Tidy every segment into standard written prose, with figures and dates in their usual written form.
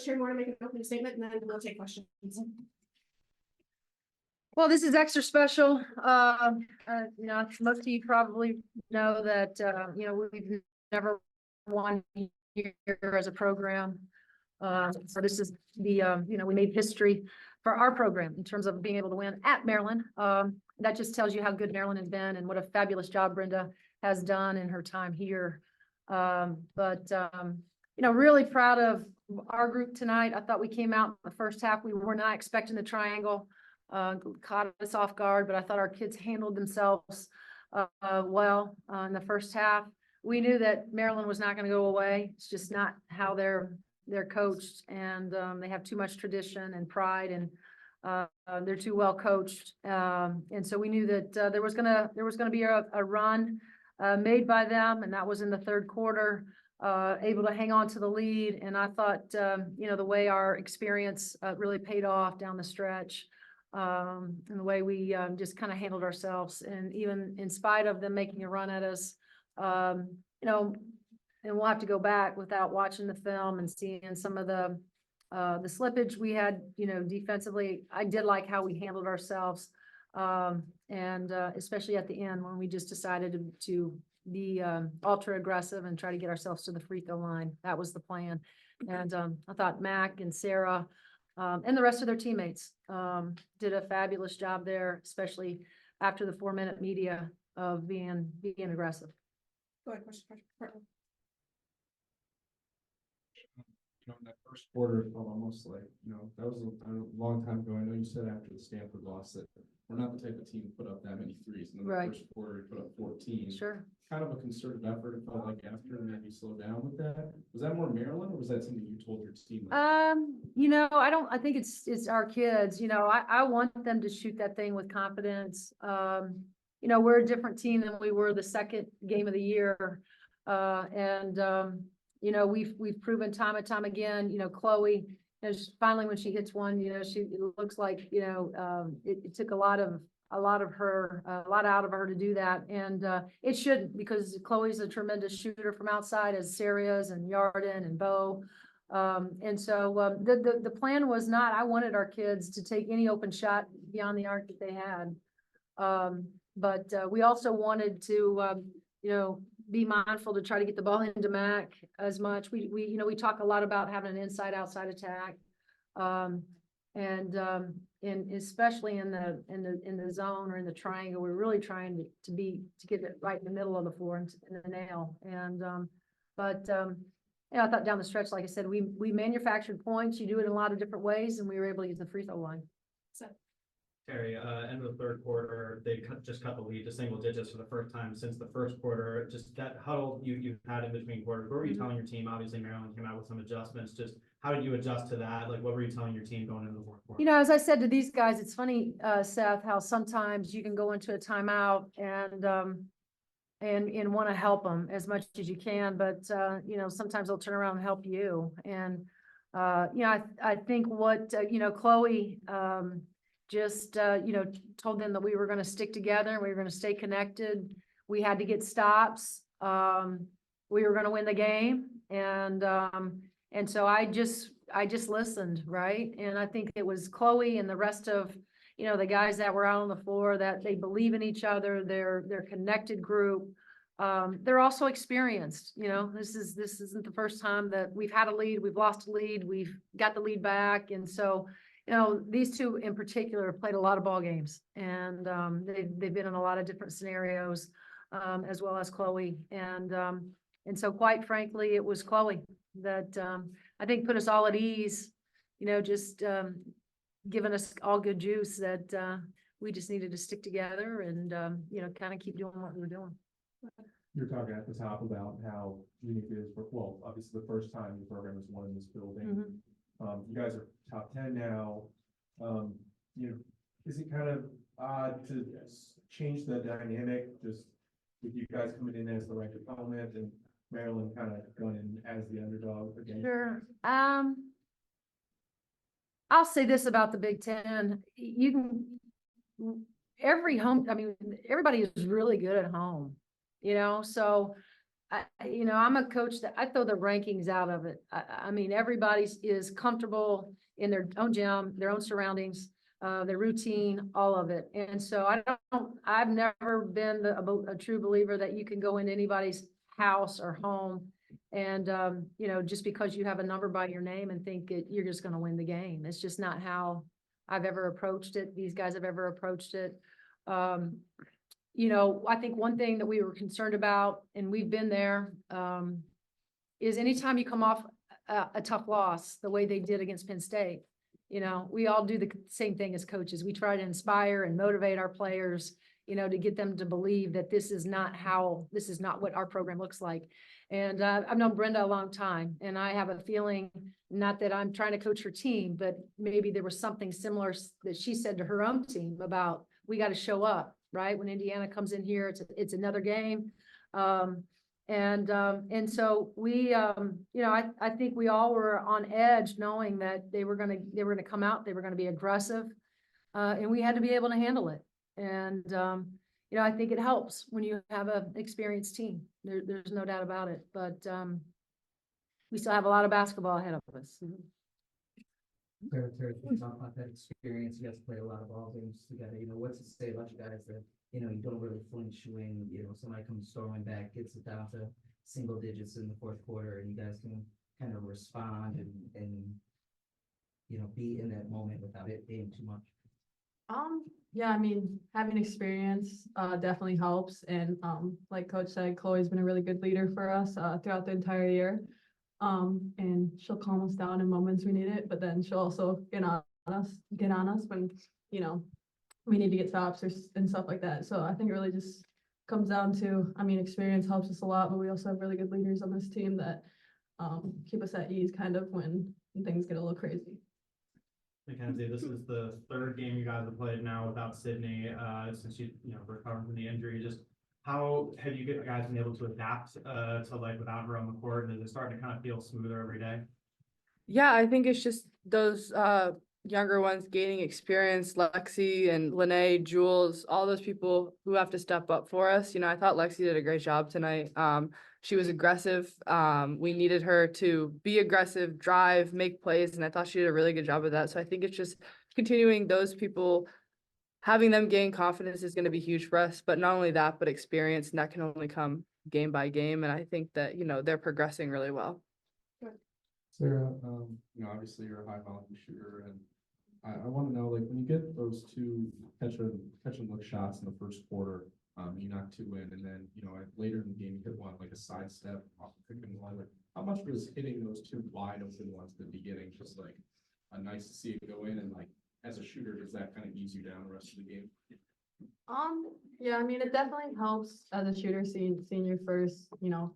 Chair Moore to make an opening statement, and then we'll take questions. Well, this is extra special. Most of you probably know that, we've never won here as a program. So this is the, we made history for our program in terms of being able to win at Maryland. That just tells you how good Maryland has been and what a fabulous job Brenda has done in her time here. Really proud of our group tonight. I thought we came out in the first half. We were not expecting the triangle. Caught us off guard, but I thought our kids handled themselves well in the first half. We knew that Maryland was not going to go away. It's just not how they're coached, and they have too much tradition and pride, and they're too well coached. And so we knew that there was gonna be a run made by them, and that was in the third quarter. Able to hang on to the lead, and I thought the way our experience really paid off down the stretch. And the way we just kind of handled ourselves, and even in spite of them making a run at us, and we'll have to go back without watching the film and seeing some of the slippage we had, defensively. I did like how we handled ourselves, and especially at the end when we just decided to be ultra aggressive and try to get ourselves to the free throw line. That was the plan. And I thought Mac and Sarah and the rest of their teammates did a fabulous job there, especially after the 4-minute media of being aggressive. Go ahead, question. In that first quarter, it felt almost like, that was a long time ago. I know you said after the Stanford loss that we're not the type of team to put up that many threes. And then the first quarter, we put up 14. Sure. Kind of a concerted effort, it felt like, after, and maybe slow down with that. Was that more Maryland, or was that something you told your team? I think it's our kids. I want them to shoot that thing with confidence. We're a different team than we were the second game of the year. We've proven time and time again, Chloe, finally when she hits one, it looks like, it took a lot out of her to do that. And it shouldn't, because Chloe's a tremendous shooter from outside, as Sarah is, and Yarden and Bo. The plan was not, I wanted our kids to take any open shot beyond the arc that they had. But we also wanted to, be mindful to try to get the ball into Mac as much. We talk a lot about having an inside-outside attack, and especially in the zone or in the triangle, we're really trying to get it right in the middle of the floor and in the nail. And I thought down the stretch, like I said, we manufactured points. You do it in a lot of different ways, and we were able to use the free throw line. So. Terry, end of the third quarter, they just cut the lead to single digits for the first time since the first quarter. Just that huddle you had in between quarters, what were you telling your team? Obviously, Maryland came out with some adjustments. Just how did you adjust to that? Like, what were you telling your team going into the fourth quarter? As I said to these guys, it's funny, Seth, how sometimes you can go into a timeout and want to help them as much as you can, but sometimes they'll turn around and help you. And I think what Chloe told them that we were going to stick together and we were going to stay connected. We had to get stops. We were going to win the game. And so I just listened. Right. And I think it was Chloe and the rest of, the guys that were out on the floor, that they believe in each other. They're connected group. They're also experienced. This isn't the first time that we've had a lead. We've lost a lead. We've got the lead back. And so, these two in particular have played a lot of ball games, and they've been in a lot of different scenarios, as well as Chloe. And so quite frankly, it was Chloe that I think put us all at ease, just giving us all good juice that we just needed to stick together and, kind of keep doing what we were doing. You're talking at the top about how unique it is obviously the first time the program was won in this building. Mm-hmm. You guys are top 10 now. Is it kind of odd to change the dynamic, just with you guys coming in as the ranked opponent and Maryland kind of going in as the underdog again? Sure. I'll say this about the Big Ten. Everybody is really good at home, so I'm a coach that I throw the rankings out of it. I mean, everybody is comfortable in their own gym, their own surroundings, their routine, all of it. And so I've never been a true believer that you can go into anybody's house or home and, just because you have a number by your name and think you're just going to win the game. It's just not how I've ever approached it. These guys have ever approached it. I think one thing that we were concerned about, and we've been there, is anytime you come off a tough loss, the way they did against Penn State, we all do the same thing as coaches. We try to inspire and motivate our players, to get them to believe that this is not what our program looks like. And I've known Brenda a long time, and I have a feeling, not that I'm trying to coach her team, but maybe there was something similar that she said to her own team about, we got to show up. Right? When Indiana comes in here, it's another game. And so we, I think we all were on edge knowing that they were going to come out, they were going to be aggressive, and we had to be able to handle it. And, I think it helps when you have an experienced team. There's no doubt about it, but, we still have a lot of basketball ahead of us. Terry, talk about that experience. You guys play a lot of ball games together. What's it say about you guys that, you don't really flinch when, somebody comes storming back, gets it down to single digits in the fourth quarter, and you guys can kind of respond and be in that moment without it being too much? Yeah, I mean, having experience definitely helps. And like Coach said, Chloe's been a really good leader for us throughout the entire year. And she'll calm us down in moments we need it, but then she'll also get on us when, we need to get stops and stuff like that. So I think it really just comes down to, experience helps us a lot, but we also have really good leaders on this team that keep us at ease kind of when things get a little crazy. Mackenzie, this is the third game you guys have played now without Sydney, since you recovered from the injury. Just how have you guys been able to adapt to without her on the court? And is it starting to kind of feel smoother every day? Yeah, I think it's just those younger ones gaining experience, Lexi and Lene, Jules, all those people who have to step up for us. I thought Lexi did a great job tonight. She was aggressive. We needed her to be aggressive, drive, make plays, and I thought she did a really good job of that. So I think it's just continuing those people, having them gain confidence is going to be huge for us. But not only that, but experience, and that can only come game by game. And I think that, they're progressing really well. Sarah, obviously you're a high volume shooter, and I want to know, when you get those two catch and look shots in the first quarter, you knock two in, and then, later in the game, you hit one, a sidestep off the pick and roll. How much was hitting those two wide open ones at the beginning just nice to see it go in, and as a shooter, does that kind of ease you down the rest of the game? Yeah, it definitely helps as a shooter seeing your first,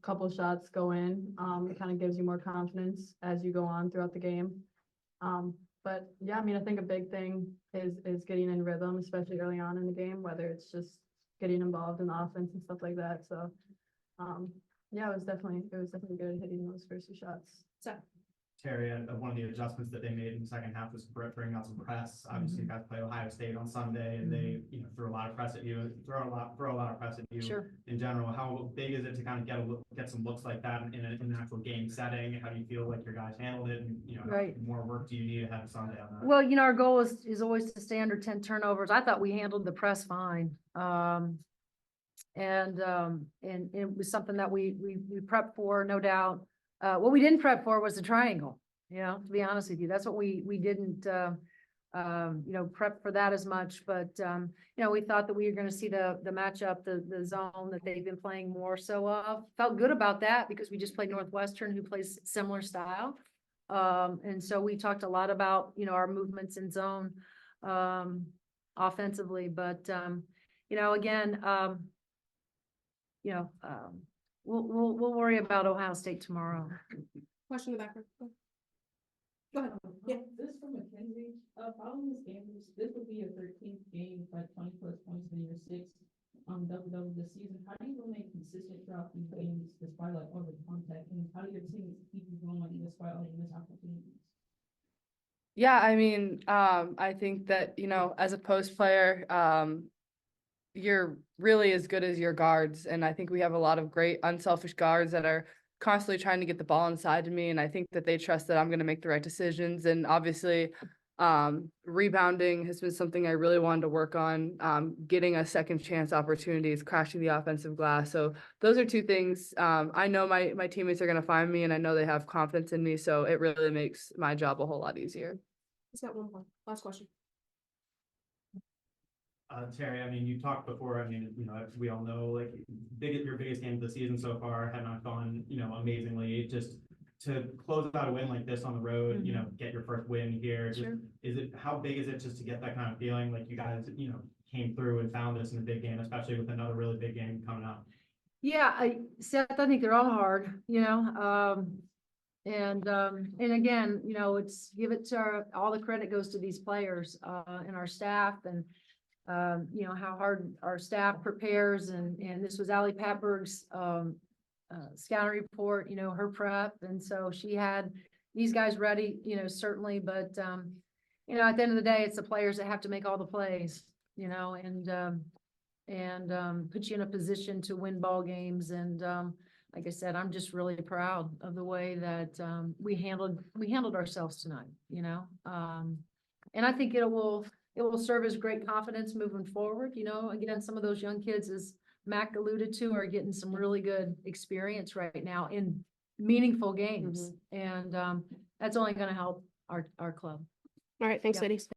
couple shots go in. It kind of gives you more confidence as you go on throughout the game. But yeah, I think a big thing is getting in rhythm, especially early on in the game, whether it's just getting involved in the offense and stuff like that. So yeah, it was definitely good hitting those first two shots. So Terry, one of the adjustments that they made in the second half was bring out some press. Obviously, you guys play Ohio State on Sunday, and they throw a lot of press at you. Throw a lot of press at you. Sure. In general, how big is it to kind of get some looks like that in an actual game setting? How do you feel like your guys handled it? And Right. How more work do you need ahead of Sunday on that? Well, our goal is always to stay under 10 turnovers. I thought we handled the press fine. And it was something that we prepped for, no doubt. What we didn't prep for was the triangle, to be honest with you. That's what we didn't, prep for that as much. But, we thought that we were going to see the matchup, the zone that they've been playing more so of. Felt good about that because we just played Northwestern, who plays similar style. And so we talked a lot about, our movements in zone offensively. But, again, we'll worry about Ohio State tomorrow. question in the back. Go ahead. Yeah. This from Mackenzie. Following this game, this would be your 13th game, 20+ points in your 6th double this season. How do you remain consistent throughout these games despite all the contact? And how do your teams keep you going despite all the missed opportunities? Yeah, I think that, as a post player, you're really as good as your guards. And I think we have a lot of great unselfish guards that are constantly trying to get the ball inside of me. And I think that they trust that I'm going to make the right decisions. And obviously, rebounding has been something I really wanted to work on, getting a second chance opportunities, crashing the offensive glass. So those are two things. I know my teammates are going to find me, and I know they have confidence in me. So it really makes my job a whole lot easier. He's got one more. Last question. Terry, I mean, you talked before, I mean, we all know, like, your biggest game of the season so far had not gone, amazingly. Just to close out a win like this on the road, get your first win here. Just, how big is it just to get that kind of feeling like you guys, came through and found this in a big game, especially with another really big game coming up? Yeah, Seth, I think they're all hard, and again, it's give it to all the credit goes to these players, and our staff, and how hard our staff prepares, and this was Allie Patberg's, scouting report, her prep. And so she had these guys ready, certainly, but, at the end of the day, it's the players that have to make all the plays, and put you in a position to win ball games. And, like I said, I'm just really proud of the way that, we handled ourselves tonight, and I think it will serve as great confidence moving forward. Again, some of those young kids, as Mac alluded to, are getting some really good experience right now in meaningful games. And that's only going to help our club. All right. Thanks, Yep. ladies.